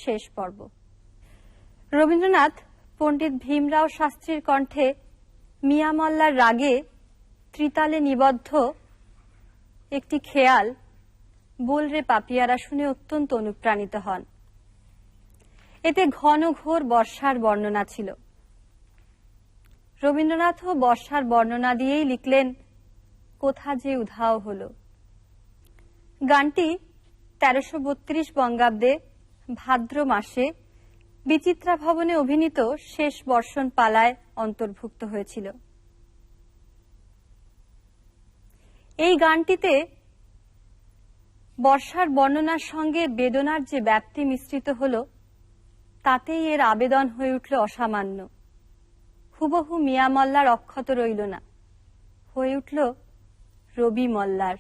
শেষ পর্ব। রবীন্দ্রনাথ পণ্ডিত ভীমরাও শাস্ত্রীর কণ্ঠে মিয়া মল্লার রাগে ত্রিতালে নিবদ্ধ একটি খেয়াল বল রে পাপিয়ারা শুনে অত্যন্ত অনুপ্রাণিত হন। এতে ঘন ঘোর বর্ষার বর্ণনা ছিল। রবীন্দ্রনাথও বর্ষার বর্ণনা দিয়েই লিখলেন কোথা যে উধাও হল। গানটি ১৩৩২ বঙ্গাব্দে ভাদ্র মাসে বিচিত্রা ভবনে অভিনীত শেষ বর্ষণ পালায় অন্তর্ভুক্ত হয়েছিল। এই গানটিতে বর্ষার বর্ণনার সঙ্গে বেদনার যে ব্যাপ্তি মিশ্রিত হল, তাতেই এর আবেদন হয়ে উঠল অসামান্য। হুবহু মিয়া মল্লার অক্ষত রইল না, হয়ে উঠল রবি মল্লার।